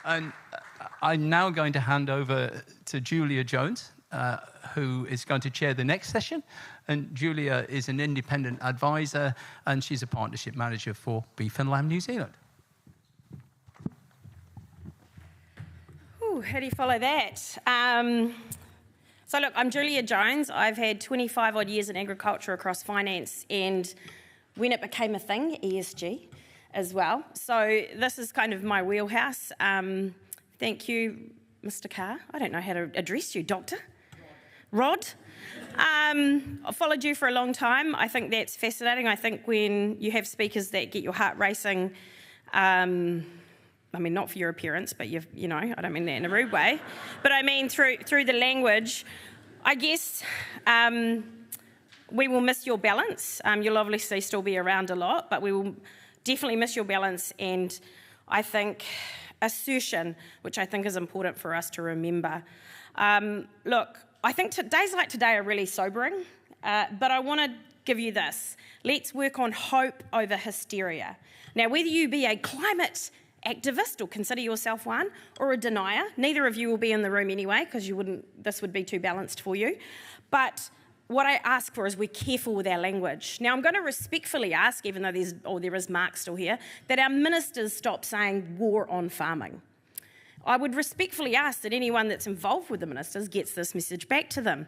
And I'm now going to hand over to Julia Jones, who is going to chair the next session. And Julia is an independent advisor, and she's a partnership manager for Beef and Lamb New Zealand. Ooh, how do you follow that? So look, I'm Julia Jones. I've had 25 odd years in agriculture across finance, and when it became a thing, ESG as well. So this is kind of my wheelhouse. Thank you, Mr. Carr. I don't know how to address you, Doctor. Rod. I've followed you for a long time. I think that's fascinating. I think when you have speakers that get your heart racing, I mean, not for your appearance, but you know, I don't mean that in a rude way, but I mean through the language, I guess we will miss your balance. You'll obviously still be around a lot, but we will definitely miss your balance, and I think assertion, which I think is important for us to remember. Look, I think days like today are really sobering, but I want to give you this. Let's work on hope over hysteria. Now, whether you be a climate activist or consider yourself one, or a denier, neither of you will be in the room anyway, because this would be too balanced for you. But what I ask for is we're careful with our language. Now, I'm going to respectfully ask, even though there is Mark still here, that our ministers stop saying war on farming. I would respectfully ask that anyone that's involved with the ministers gets this message back to them.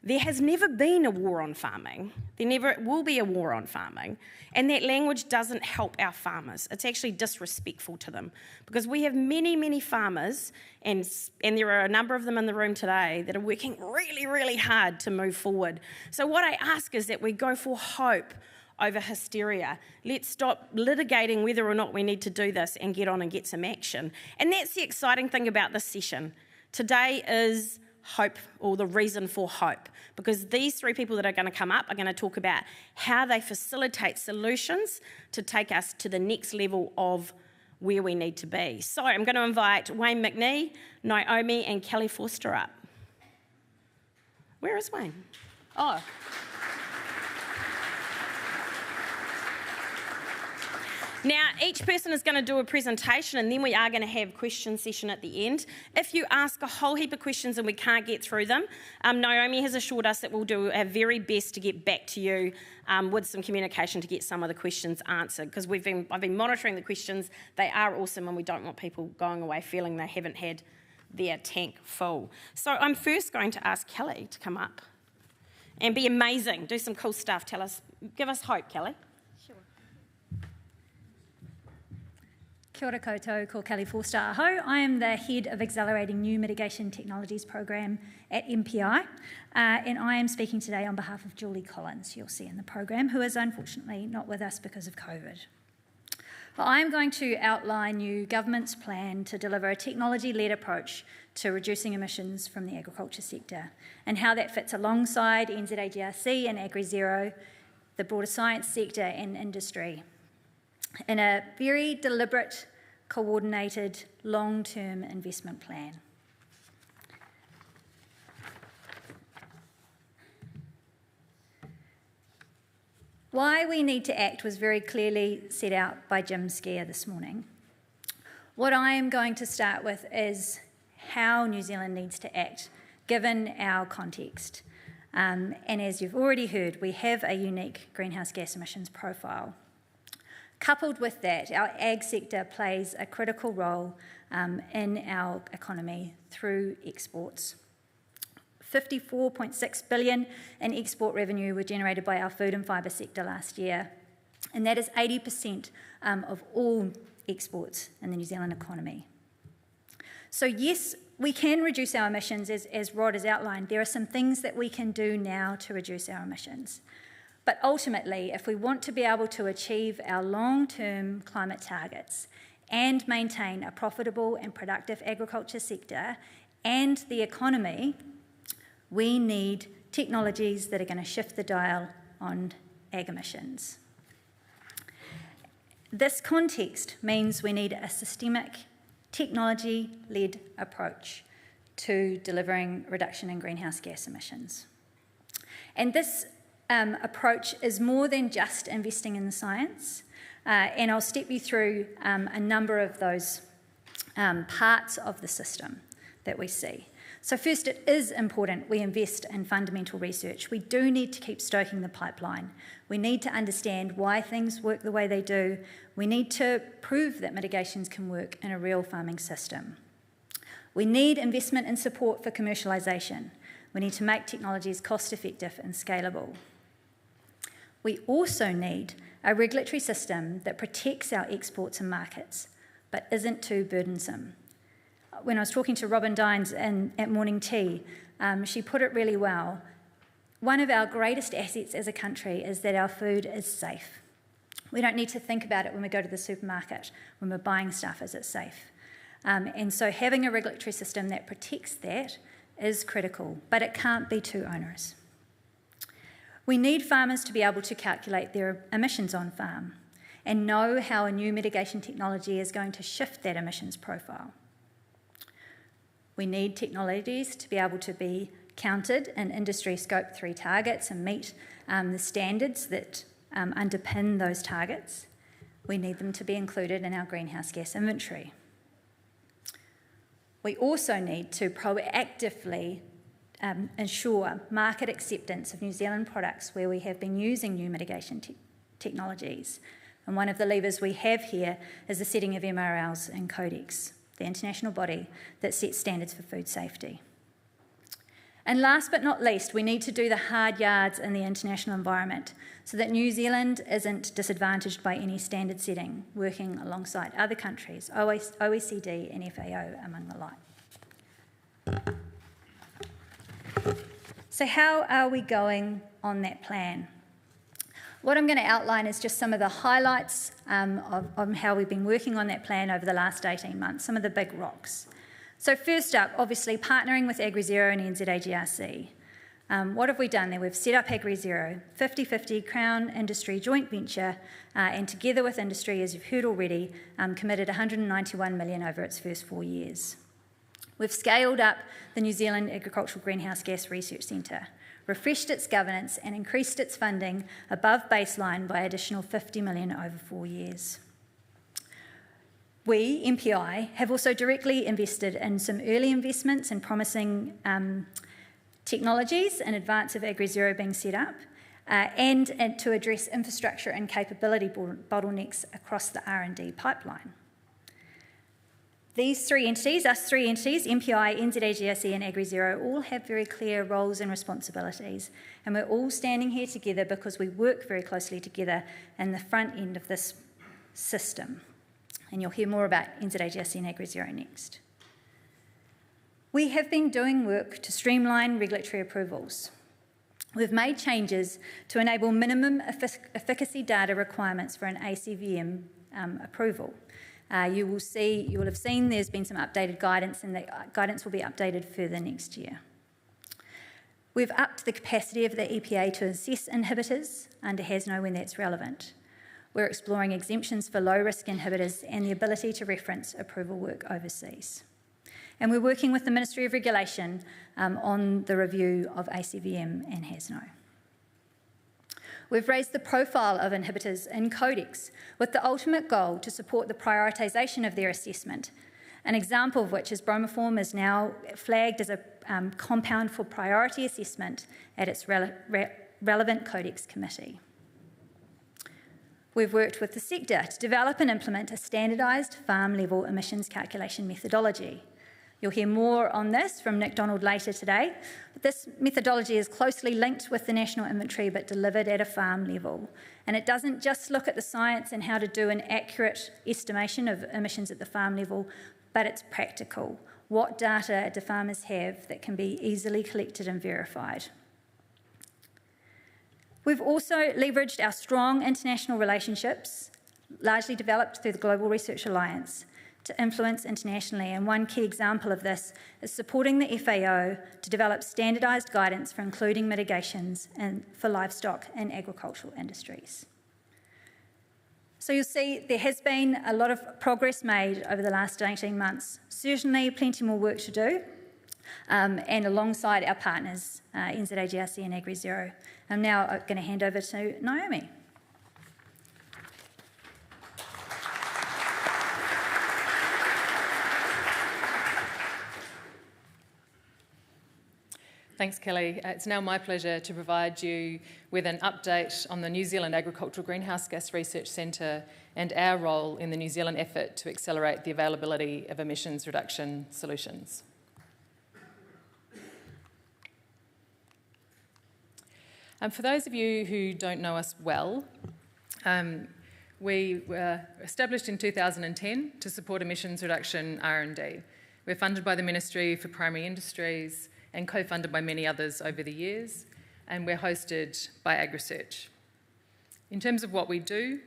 There has never been a war on farming. There never will be a war on farming. And that language doesn't help our farmers. It's actually disrespectful to them. Because we have many, many farmers, and there are a number of them in the room today, that are working really, really hard to move forward. So what I ask is that we go for hope over hysteria. Let's stop litigating whether or not we need to do this and get on and get some action. And that's the exciting thing about this session. Today is hope, or the reason for hope, because these three people that are going to come up are going to talk about how they facilitate solutions to take us to the next level of where we need to be. So I'm going to invite Wayne McNee, Naomi and Kelly Forster up. Where is Wayne? Oh. Now, each person is going to do a presentation, and then we are going to have a question session at the end. If you ask a whole heap of questions and we can't get through them, Naomi has assured us that we'll do our very best to get back to you with some communication to get some of the questions answered, because I've been monitoring the questions. They are awesome, and we don't want people going away feeling they haven't had their tank full. So I'm first going to ask Kelly to come up and be amazing, do some cool stuff, give us hope, Kelly. Kia ora koutou, ko Kelly Forster aho. I am the Head of Accelerating New Mitigation Technologies Program at MPI, and I am speaking today on behalf of Julie Collins, you'll see in the program, who is unfortunately not with us because of COVID. But I am going to outline you government's plan to deliver a technology-led approach to reducing emissions from the agriculture sector, and how that fits alongside NZAGRC and AgriZero, the broader science sector and industry, in a very deliberate, coordinated, long-term investment plan. Why we need to act was very clearly set out by Jim Skeer this morning. What I am going to start with is how New Zealand needs to act, given our context. And as you've already heard, we have a unique greenhouse gas emissions profile. Coupled with that, our ag sector plays a critical role in our economy through exports. 54.6 billion in export revenue were generated by our food and fibre sector last year, and that is 80% of all exports in the New Zealand economy. So yes, we can reduce our emissions, as Rod has outlined. There are some things that we can do now to reduce our emissions. But ultimately, if we want to be able to achieve our long-term climate targets and maintain a profitable and productive agriculture sector and the economy, we need technologies that are going to shift the dial on ag emissions. This context means we need a systemic, technology-led approach to delivering reduction in greenhouse gas emissions. And this approach is more than just investing in the science, and I'll step you through a number of those parts of the system that we see. So first, it is important we invest in fundamental research. We do need to keep stoking the pipeline. We need to understand why things work the way they do. We need to prove that mitigations can work in a real farming system. We need investment and support for commercialisation. We need to make technologies cost-effective and scalable. We also need a regulatory system that protects our exports and markets, but isn't too burdensome. When I was talking to Robin Dines at morning tea, she put it really well. One of our greatest assets as a country is that our food is safe. We don't need to think about it when we go to the supermarket, when we're buying stuff, is it safe? And so having a regulatory system that protects that is critical, but it can't be too onerous. We need farmers to be able to calculate their emissions on farm and know how a new mitigation technology is going to shift that emissions profile. We need technologies to be able to be counted in industry Scope 3 targets and meet the standards that underpin those targets. We need them to be included in our greenhouse gas inventory. We also need to proactively ensure market acceptance of New Zealand products where we have been using new mitigation technologies. And one of the levers we have here is the setting of MRLs and Codex, the international body that sets standards for food safety. And last but not least, we need to do the hard yards in the international environment so that New Zealand isn't disadvantaged by any standard setting, working alongside other countries, OECD and FAO among the like. So how are we going on that plan? What I'm going to outline is just some of the highlights of how we've been working on that plan over the last 18 months, some of the big rocks. So first up, obviously, partnering with AgriZero and NZAGRC. What have we done there? We've set up AgriZero, 50-50 Crown Industry joint venture, and together with industry, as you've heard already, committed $191 million over its first 4 years. We've scaled up the New Zealand Agricultural Greenhouse Gas Research Centre, refreshed its governance and increased its funding above baseline by additional $50 million over 4 years. We, MPI, have also directly invested in some early investments in promising technologies in advance of AgriZero being set up, and to address infrastructure and capability bottlenecks across the R&D pipeline. These three entities, MPI, NZAGRC and AgriZero, all have very clear roles and responsibilities, and we're all standing here together because we work very closely together in the front end of this system. And you'll hear more about NZAGRC and AgriZero next. We have been doing work to streamline regulatory approvals. We've made changes to enable minimum efficacy data requirements for an ACVM approval. You will have seen there's been some updated guidance, and that guidance will be updated further next year. We've upped the capacity of the EPA to assess inhibitors under HASNO when that's relevant. We're exploring exemptions for low-risk inhibitors and the ability to reference approval work overseas. And we're working with the Ministry of Regulation on the review of ACVM and HASNO. We've raised the profile of inhibitors in Codex with the ultimate goal to support the prioritisation of their assessment, an example of which is bromoform is now flagged as a compound for priority assessment at its relevant Codex committee. We've worked with the sector to develop and implement a standardised farm-level emissions calculation methodology. You'll hear more on this from Nick Donald later today. But this methodology is closely linked with the national inventory but delivered at a farm level. And it doesn't just look at the science and how to do an accurate estimation of emissions at the farm level, but it's practical. What data do farmers have that can be easily collected and verified? We've also leveraged our strong international relationships, largely developed through the Global Research Alliance, to influence internationally, and one key example of this is supporting the FAO to develop standardised guidance for including mitigations for livestock and agricultural industries. So you'll see there has been a lot of progress made over the last 18 months, certainly plenty more work to do, and alongside our partners, NZAGRC and AgriZero. I'm now going to hand over to Naomi. Thanks, Kelly. It's now my pleasure to provide you with an update on the New Zealand Agricultural Greenhouse Gas Research Centre and our role in the New Zealand effort to accelerate the availability of emissions reduction solutions. For those of you who don't know us well, we were established in 2010 to support emissions reduction R&D. We're funded by the Ministry for Primary Industries and co-funded by many others over the years, and we're hosted by AgriZeroNZ. In terms of what we do,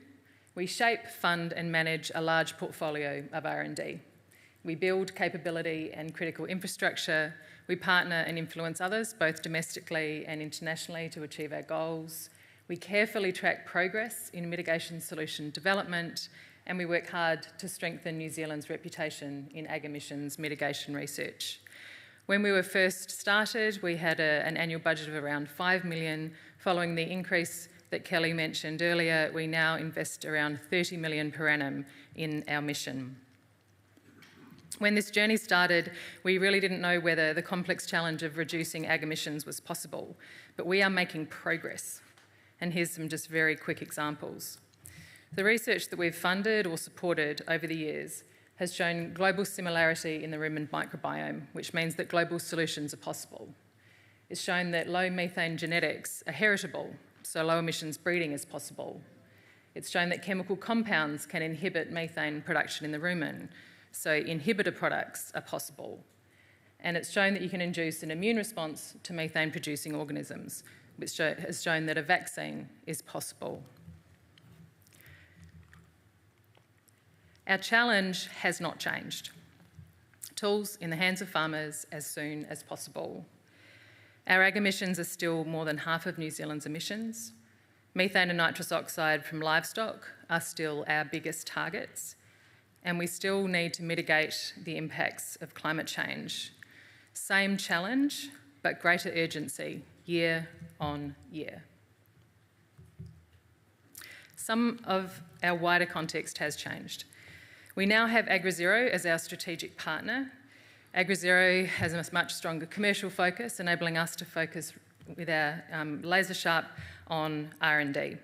we shape, fund and manage a large portfolio of R&D. We build capability and critical infrastructure. We partner and influence others, both domestically and internationally, to achieve our goals. We carefully track progress in mitigation solution development, and we work hard to strengthen New Zealand's reputation in ag emissions mitigation research. When we were first started, we had an annual budget of around $5 million. Following the increase that Kelly mentioned earlier, we now invest around $30 million per annum in our mission. When this journey started, we really didn't know whether the complex challenge of reducing ag emissions was possible, but we are making progress. And here's some just very quick examples. The research that we've funded or supported over the years has shown global similarity in the rumen microbiome, which means that global solutions are possible. It's shown that low methane genetics are heritable, so low emissions breeding is possible. It's shown that chemical compounds can inhibit methane production in the rumen, so inhibitor products are possible. And it's shown that you can induce an immune response to methane-producing organisms, which has shown that a vaccine is possible. Our challenge has not changed. Tools in the hands of farmers as soon as possible. Our ag emissions are still more than half of New Zealand's emissions. Methane and nitrous oxide from livestock are still our biggest targets, and we still need to mitigate the impacts of climate change. Same challenge, but greater urgency, year on year. Some of our wider context has changed. We now have AgriZero as our strategic partner. AgriZero has a much stronger commercial focus, enabling us to focus with our laser sharp on R&D.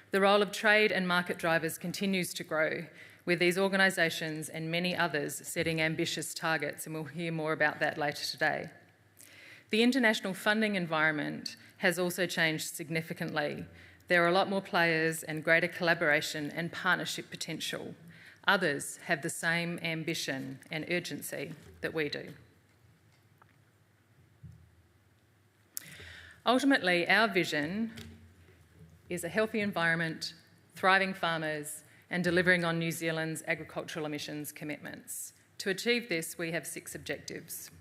The role of trade and market drivers continues to grow, with these organisations and many others setting ambitious targets, and we'll hear more about that later today. The international funding environment has also changed significantly. There are a lot more players and greater collaboration and partnership potential. Others have the same ambition and urgency that we do. Ultimately, our vision is a healthy environment, thriving farmers, and delivering on New Zealand's agricultural emissions commitments. To achieve this, we have 6 objectives.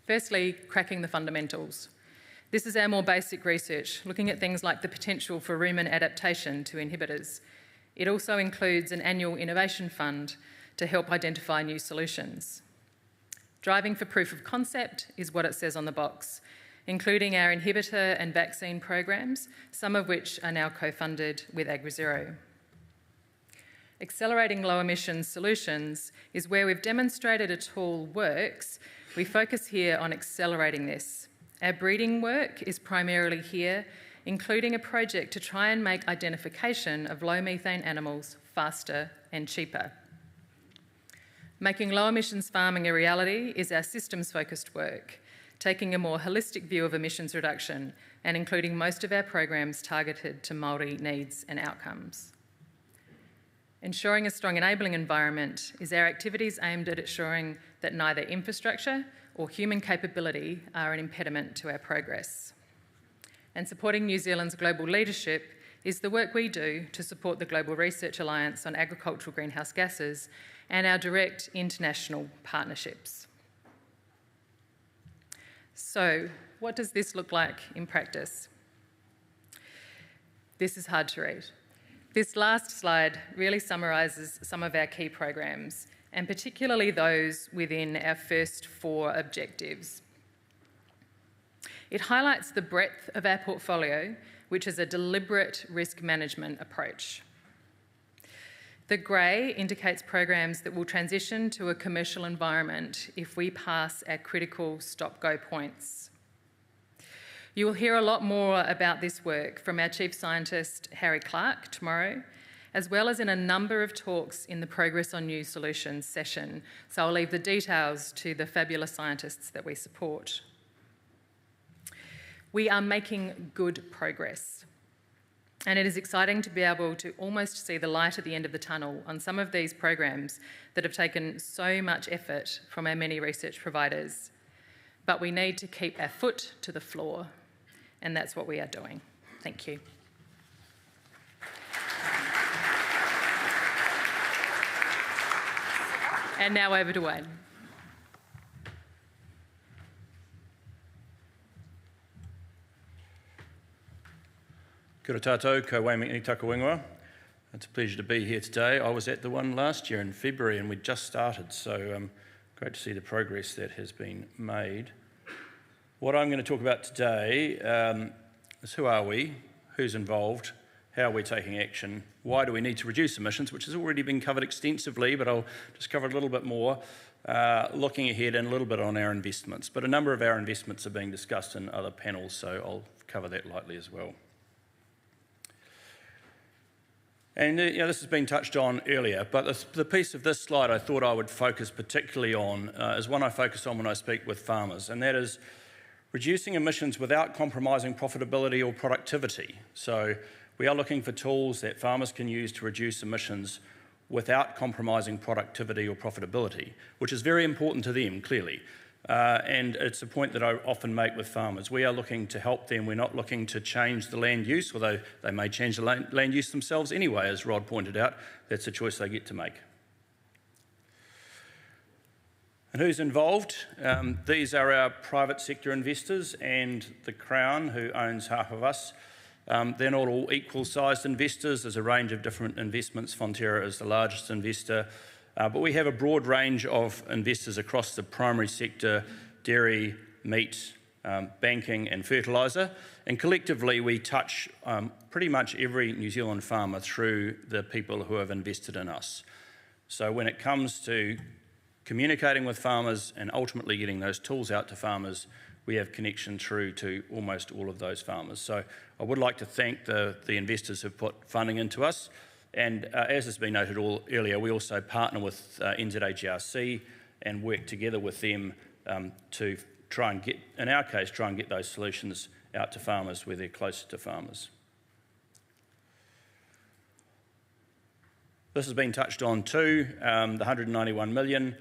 Firstly, cracking the fundamentals. This is our more basic research, looking at things like the potential for rumen adaptation to inhibitors. It also includes an annual innovation fund to help identify new solutions. Driving for proof of concept is what it says on the box, including our inhibitor and vaccine programs, some of which are now co-funded with AgriZero. Accelerating low emissions solutions is where we've demonstrated a tool works. We focus here on accelerating this. Our breeding work is primarily here, including a project to try and make identification of low methane animals faster and cheaper. Making low emissions farming a reality is our systems-focused work, taking a more holistic view of emissions reduction and including most of our programs targeted to Māori needs and outcomes. Ensuring a strong enabling environment is our activities aimed at ensuring that neither infrastructure or human capability are an impediment to our progress. And supporting New Zealand's global leadership is the work we do to support the Global Research Alliance on Agricultural Greenhouse Gases and our direct international partnerships. So, what does this look like in practice? This is hard to read. This last slide really summarises some of our key programs, and particularly those within our first 4 objectives. It highlights the breadth of our portfolio, which is a deliberate risk management approach. The grey indicates programs that will transition to a commercial environment if we pass our critical stop-go points. You will hear a lot more about this work from our Chief Scientist, Harry Clark, tomorrow, as well as in a number of talks in the Progress on New Solutions session. So I'll leave the details to the fabulous scientists that we support. We are making good progress. And it is exciting to be able to almost see the light at the end of the tunnel on some of these programs that have taken so much effort from our many research providers. But we need to keep our foot to the floor, and that's what we are doing. Thank you. And now over to Wayne. Kia ora tātou, ko Wayne McNee taka wingua. It's a pleasure to be here today. I was at the one last year in February and we'd just started, so great to see the progress that has been made. What I'm going to talk about today is who are we, who's involved, how are we taking action, why do we need to reduce emissions, which has already been covered extensively, but I'll just cover a little bit more, looking ahead and a little bit on our investments. But a number of our investments are being discussed in other panels, so I'll cover that lightly as well. And this has been touched on earlier, but the piece of this slide I thought I would focus particularly on is one I focus on when I speak with farmers, and that is reducing emissions without compromising profitability or productivity. So we are looking for tools that farmers can use to reduce emissions without compromising productivity or profitability, which is very important to them, clearly. And it's a point that I often make with farmers. We are looking to help them. We're not looking to change the land use, although they may change the land use themselves anyway, as Rod pointed out. That's a choice they get to make. And who's involved? These are our private sector investors and the Crown, who owns half of us. They're not all equal-sized investors. There's a range of different investments. Fonterra is the largest investor. But we have a broad range of investors across the primary sector, dairy, meat, banking and fertiliser. And collectively we touch pretty much every New Zealand farmer through the people who have invested in us. So when it comes to communicating with farmers and ultimately getting those tools out to farmers, we have connection through to almost all of those farmers. So I would like to thank the investors who've put funding into us. And as has been noted earlier, we also partner with NZAGRC and work together with them to try and get, in our case, try and get those solutions out to farmers where they're closer to farmers. This has been touched on too, the 191 million.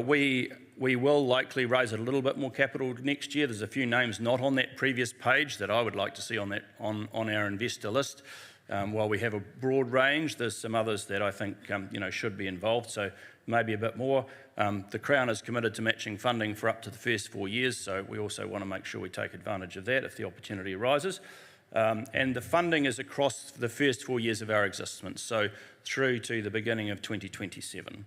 We will likely raise a little bit more capital next year. There's a few names not on that previous page that I would like to see on our investor list. While we have a broad range, there's some others that I think should be involved, so maybe a bit more. The Crown is committed to matching funding for up to the first 4 years, so we also want to make sure we take advantage of that if the opportunity arises. And the funding is across the first 4 years of our existence, so through to the beginning of 2027.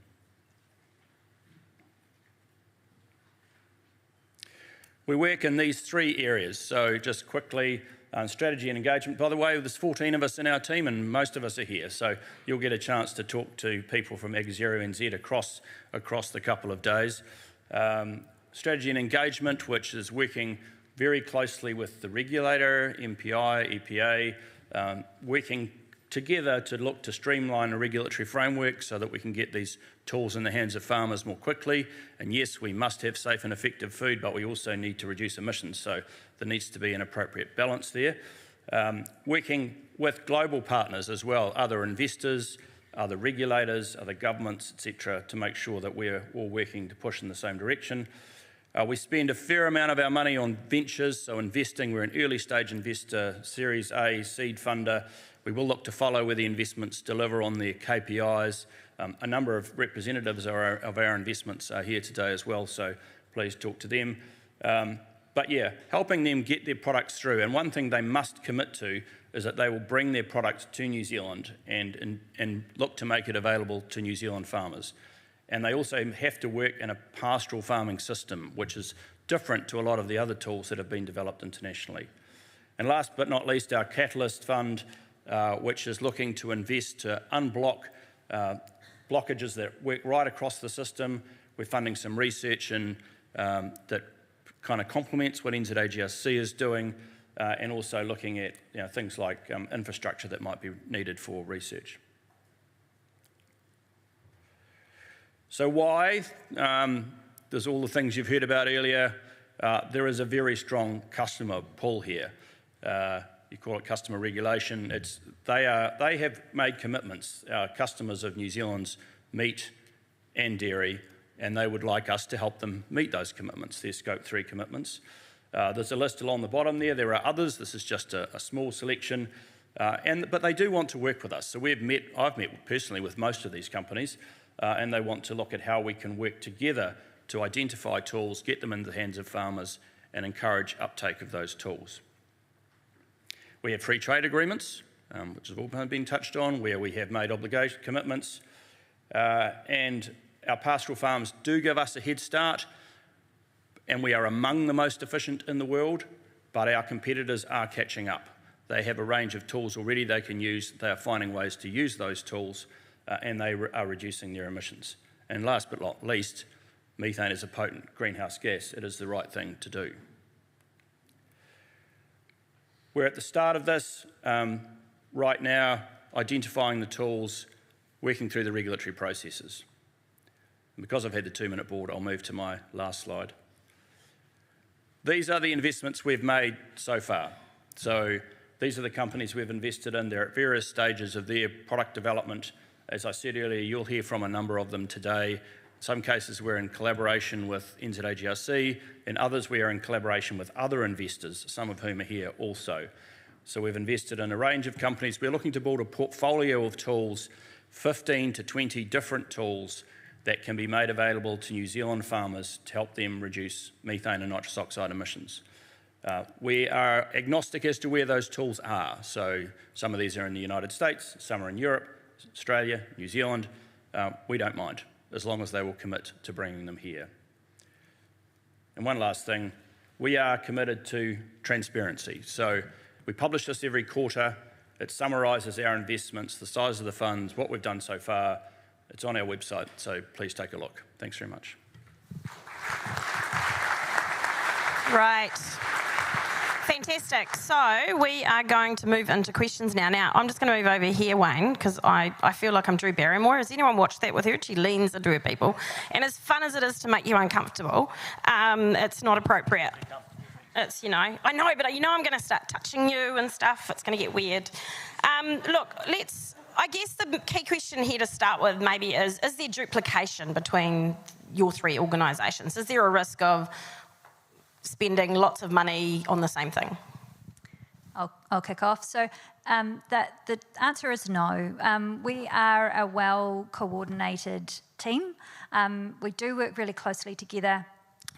We work in these three areas, so just quickly, strategy and engagement. By the way, there's 14 of us in our team and most of us are here, so you'll get a chance to talk to people from AgriZeroNZ across the couple of days. Strategy and engagement, which is working very closely with the regulator, MPI, EPA, working together to look to streamline a regulatory framework so that we can get these tools in the hands of farmers more quickly. And yes, we must have safe and effective food, but we also need to reduce emissions, so there needs to be an appropriate balance there. Working with global partners as well, other investors, other regulators, other governments, etc., to make sure that we're all working to push in the same direction. We spend a fair amount of our money on ventures, so investing. We're an early stage investor, Series A, seed funder. We will look to follow where the investments deliver on their KPIs. A number of representatives of our investments are here today as well, so please talk to them. But yeah, helping them get their products through. And one thing they must commit to is that they will bring their products to New Zealand and look to make it available to New Zealand farmers. And they also have to work in a pastoral farming system, which is different to a lot of the other tools that have been developed internationally. And last but not least, our Catalyst Fund, which is looking to invest to unblock blockages that work right across the system. We're funding some research that kind of complements what NZAGRC is doing, and also looking at things like infrastructure that might be needed for research. So why? There's all the things you've heard about earlier. There is a very strong customer pull here. You call it customer regulation. They have made commitments. Our customers of New Zealand's meat and dairy, and they would like us to help them meet those commitments, their Scope 3 commitments. There's a list along the bottom there. There are others. This is just a small selection. But they do want to work with us. So I've met personally with most of these companies, and they want to look at how we can work together to identify tools, get them in the hands of farmers, and encourage uptake of those tools. We have free trade agreements, which have all been touched on, where we have made obligation commitments, and our pastoral farms do give us a head start, and we are among the most efficient in the world, but our competitors are catching up. They have a range of tools already they can use. They are finding ways to use those tools, and they are reducing their emissions. And last but not least, methane is a potent greenhouse gas. It is the right thing to do. We're at the start of this right now, identifying the tools, working through the regulatory processes. And because I've had the 2-minute board, I'll move to my last slide. These are the investments we've made so far. So these are the companies we've invested in. They're at various stages of their product development. As I said earlier, you'll hear from a number of them today. In some cases, we're in collaboration with NZAGRC. In others, we are in collaboration with other investors, some of whom are here also. So we've invested in a range of companies. We're looking to build a portfolio of tools, 15 to 20 different tools that can be made available to New Zealand farmers to help them reduce methane and nitrous oxide emissions. We are agnostic as to where those tools are. So some of these are in the United States, some are in Europe, Australia, New Zealand. We don't mind, as long as they will commit to bringing them here. And one last thing, we are committed to transparency. So we publish this every quarter. It summarises our investments, the size of the funds, what we've done so far. It's on our website, so please take a look. Thanks very much. Right. Fantastic. So we are going to move into questions now. Now, I'm just going to move over here, Wayne, because I feel like I'm Drew Barrymore. Has anyone watched that with her? She leans into her people. And as fun as it is to make you uncomfortable, it's not appropriate. It's, I know, but I'm going to start touching you and stuff. It's going to get weird. Look, I guess the key question here to start with maybe is there duplication between your three organisations? Is there a risk of spending lots of money on the same thing? I'll kick off. So the answer is no. We are a well-coordinated team. We do work really closely together.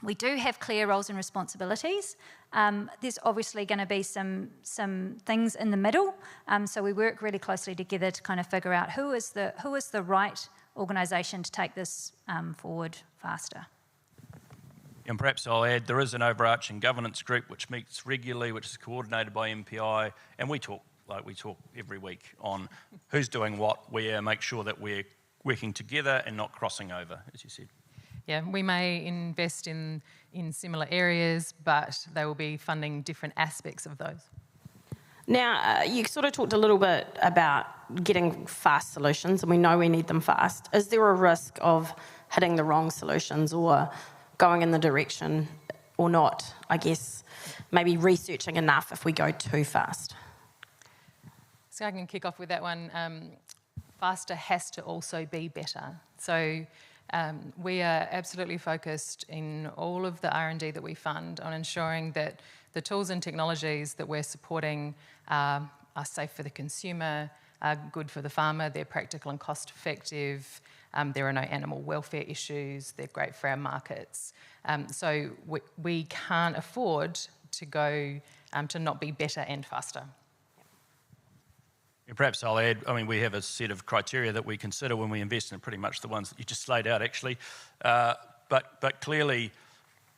We do have clear roles and responsibilities. There's obviously going to be some things in the middle. So we work really closely together to kind of figure out who is the right organisation to take this forward faster. And perhaps I'll add, there is an overarching governance group which meets regularly, which is coordinated by MPI, and we talk every week on who's doing what, where, make sure that we're working together and not crossing over, as you said. Yeah, we may invest in similar areas, but they will be funding different aspects of those. Now, you sort of talked a little bit about getting fast solutions, and we know we need them fast. Is there a risk of hitting the wrong solutions or going in the direction or not, I guess, maybe researching enough if we go too fast? So I can kick off with that one. Faster has to also be better. So we are absolutely focused in all of the R&D that we fund on ensuring that the tools and technologies that we're supporting are safe for the consumer, are good for the farmer, they're practical and cost effective, there are no animal welfare issues, they're great for our markets. So we can't afford to go to not be better and faster. Perhaps I'll add, we have a set of criteria that we consider when we invest in pretty much the ones that you just laid out, actually. But clearly,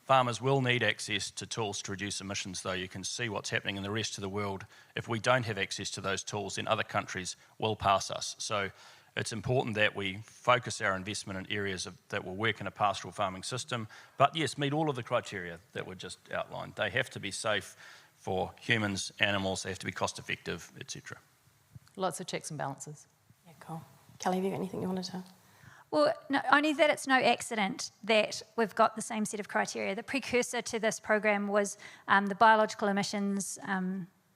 farmers will need access to tools to reduce emissions, though. You can see what's happening in the rest of the world. If we don't have access to those tools, then other countries will pass us. So it's important that we focus our investment in areas that will work in a pastoral farming system, but yes, meet all of the criteria that were just outlined. They have to be safe for humans, animals, they have to be cost effective, etc. Lots of checks and balances. Yeah, cool. Kelly, have you got anything you wanted to? Well, no, only that it's no accident that we've got the same set of criteria. The precursor to this program was the Biological Emissions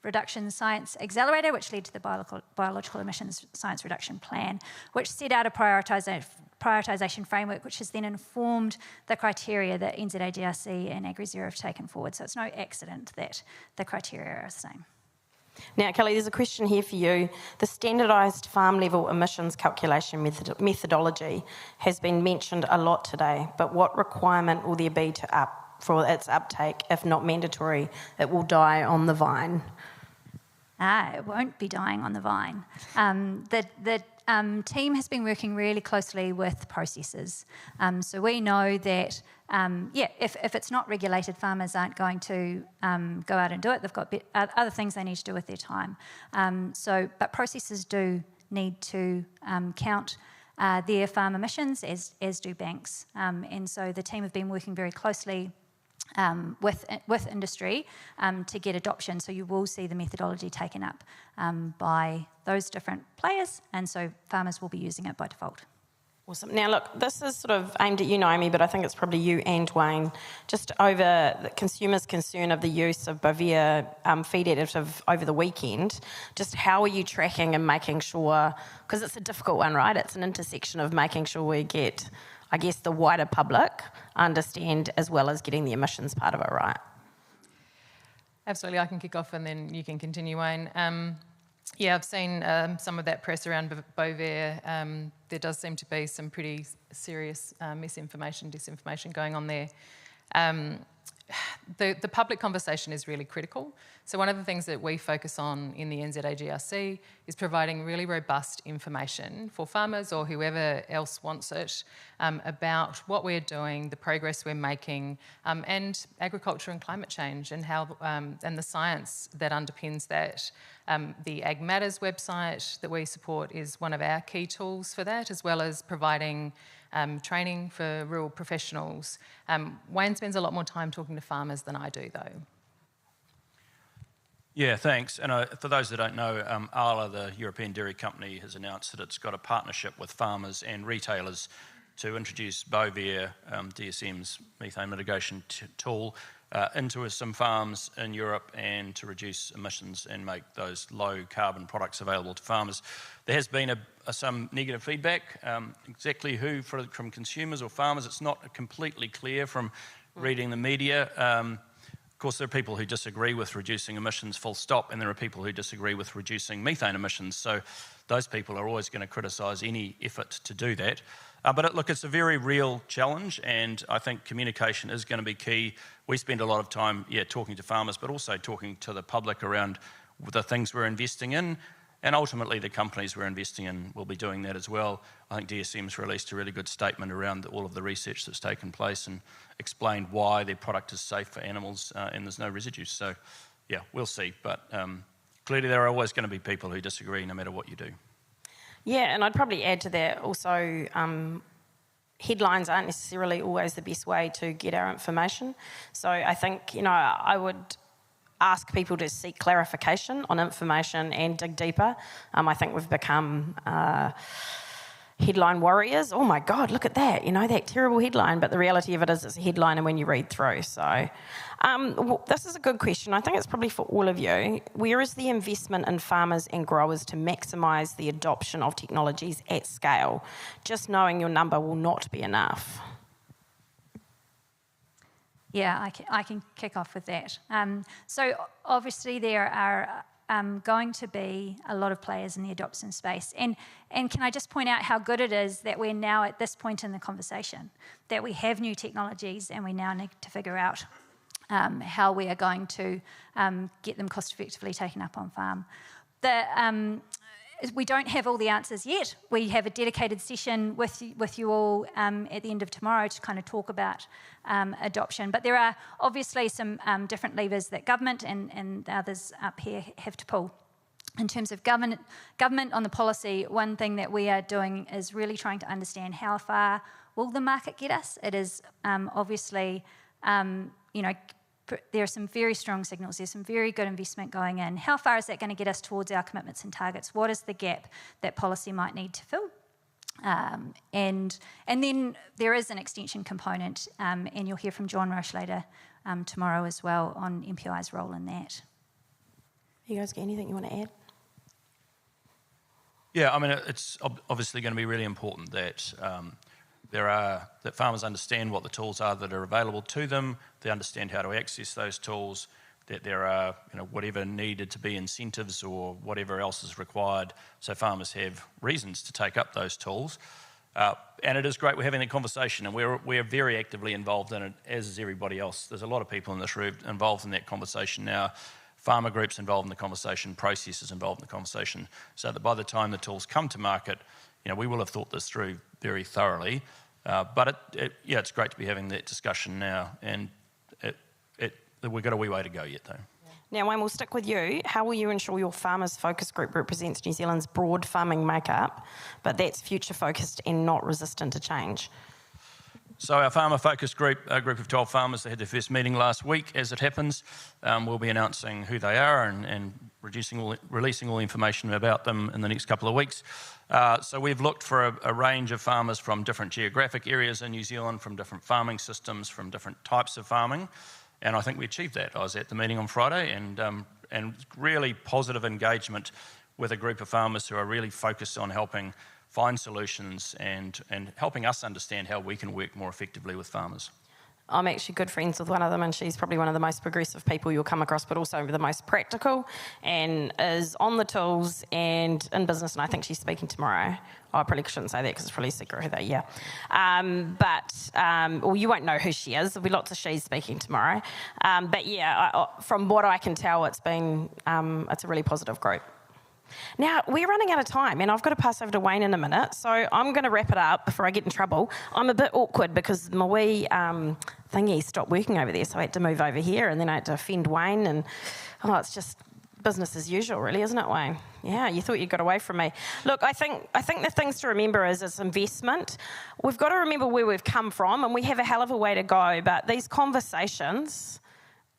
Reduction Science Accelerator, which led to the Biological Emissions Science Reduction Plan, which set out a prioritisation framework, which has then informed the criteria that NZAGRC and AgriZero have taken forward. So it's no accident that the criteria are the same. Now, Kelly, there's a question here for you. The standardised farm level emissions calculation methodology has been mentioned a lot today, but what requirement will there be for its uptake? If not mandatory, it will die on the vine. It won't be dying on the vine. The team has been working really closely with processors. So we know that, if it's not regulated, farmers aren't going to go out and do it. They've got other things they need to do with their time. But processors do need to count their farm emissions, as do banks. And so the team have been working very closely with industry to get adoption. So you will see the methodology taken up by those different players, and so farmers will be using it by default. Awesome. Now, look, this is sort of aimed at you, Naomi, but I think it's probably you and Wayne, just over the consumers' concern of the use of Bovia feed additive over the weekend. Just how are you tracking and making sure, because it's a difficult one, right? It's an intersection of making sure we get, I guess, the wider public understand as well as getting the emissions part of it right. Absolutely, I can kick off and then you can continue, Wayne. I've seen some of that press around Bovia. There does seem to be some pretty serious misinformation, disinformation going on there. The public conversation is really critical. So one of the things that we focus on in the NZAGRC is providing really robust information for farmers or whoever else wants it about what we're doing, the progress we're making, and agriculture and climate change and how and the science that underpins that. The Ag Matters website that we support is one of our key tools for that, as well as providing training for rural professionals. Wayne spends a lot more time talking to farmers than I do, though. Yeah, thanks. And for those that don't know, Arla, the European dairy company, has announced that it's got a partnership with farmers and retailers to introduce Bovia, DSM's methane mitigation tool, into some farms in Europe and to reduce emissions and make those low carbon products available to farmers. There has been some negative feedback, exactly who from consumers or farmers. It's not completely clear from reading the media. Of course, there are people who disagree with reducing emissions full stop, and there are people who disagree with reducing methane emissions. So those people are always going to criticise any effort to do that. But look, it's a very real challenge, and I think communication is going to be key. We spend a lot of time, talking to farmers, but also talking to the public around the things we're investing in, and ultimately the companies we're investing in will be doing that as well. I think DSM's released a really good statement around all of the research that's taken place and explained why their product is safe for animals and there's no residues. So, we'll see. But clearly there are always going to be people who disagree no matter what you do. Yeah, and I'd probably add to that also, headlines aren't necessarily always the best way to get our information. So I think, I would ask people to seek clarification on information and dig deeper. I think we've become headline warriors. Oh my God, look at that, that terrible headline. But the reality of it is it's a headline and when you read through. So this is a good question. I think it's probably for all of you. Where is the investment in farmers and growers to maximise the adoption of technologies at scale? Just knowing your number will not be enough. Yeah, I can kick off with that. So obviously there are going to be a lot of players in the adoption space. And can I just point out how good it is that we're now at this point in the conversation, that we have new technologies and we now need to figure out how we are going to get them cost effectively taken up on farm. We don't have all the answers yet. We have a dedicated session with you all at the end of tomorrow to kind of talk about adoption. But there are obviously some different levers that government and the others up here have to pull. In terms of government on the policy, one thing that we are doing is really trying to understand how far will the market get us. It is obviously, there are some very strong signals. There's some very good investment going in. How far is that going to get us towards our commitments and targets? What is the gap that policy might need to fill? And then there is an extension component, and you'll hear from John Roche later tomorrow as well on MPI's role in that. You guys got anything you want to add? Yeah, I mean, it's obviously going to be really important that that farmers understand what the tools are that are available to them. They understand how to access those tools. That there are, whatever needed to be incentives or whatever else is required, so farmers have reasons to take up those tools. And it is great we're having that conversation, and we're very actively involved in it, as is everybody else. There's a lot of people in this room involved in that conversation now. Farmer groups involved in the conversation, processors involved in the conversation, so that by the time the tools come to market, we will have thought this through very thoroughly. But it's great to be having that discussion now, and we've got a wee way to go yet, though. Now, Wayne, we'll stick with you. How will you ensure your farmers focus group represents New Zealand's broad farming makeup, but that's future focused and not resistant to change? So our farmer focus group, a group of 12 farmers that had their first meeting last week, as it happens, we'll be announcing who they are and releasing all the information about them in the next couple of weeks. So we've looked for a range of farmers from different geographic areas in New Zealand, from different farming systems, from different types of farming, and I think we achieved that. I was at the meeting on Friday, and really positive engagement with a group of farmers who are really focused on helping find solutions and helping us understand how we can work more effectively with farmers. I'm actually good friends with one of them, and she's probably one of the most progressive people you'll come across, but also the most practical, and is on the tools and in business, and I think she's speaking tomorrow. I probably shouldn't say that because it's probably a secret who they well, you won't know who she is. There'll be lots of she's speaking tomorrow. From what I can tell, it's a really positive group. Now, we're running out of time, and I've got to pass over to Wayne in a minute, so I'm going to wrap it up before I get in trouble. I'm a bit awkward because my wee thingy stopped working over there, so I had to move over here, and then I had to offend Wayne, and it's just business as usual, really, isn't it, Wayne? Yeah, you thought you got away from me. Look, I think the things to remember is it's investment. We've got to remember where we've come from, and we have a hell of a way to go, but these conversations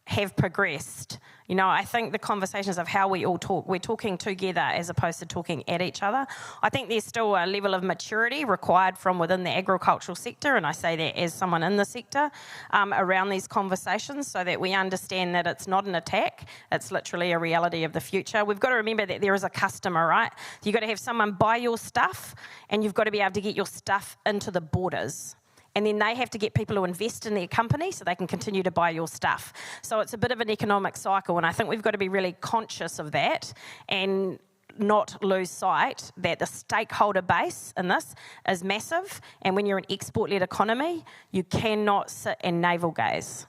have progressed. I think the conversations of how we all talk, we're talking together as opposed to talking at each other. I think there's still a level of maturity required from within the agricultural sector, and I say that as someone in the sector, around these conversations, so that we understand that it's not an attack, it's literally a reality of the future. We've got to remember that there is a customer, right? You've got to have someone buy your stuff, and you've got to be able to get your stuff into the borders. And then they have to get people to invest in their company so they can continue to buy your stuff. So it's a bit of an economic cycle, and I think we've got to be really conscious of that and not lose sight that the stakeholder base in this is massive, and when you're an export-led economy, you cannot sit and navel gaze.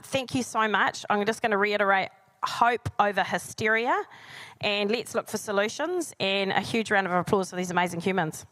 Thank you so much. I'm just going to reiterate hope over hysteria, and let's look for solutions, and a huge round of applause for these amazing humans.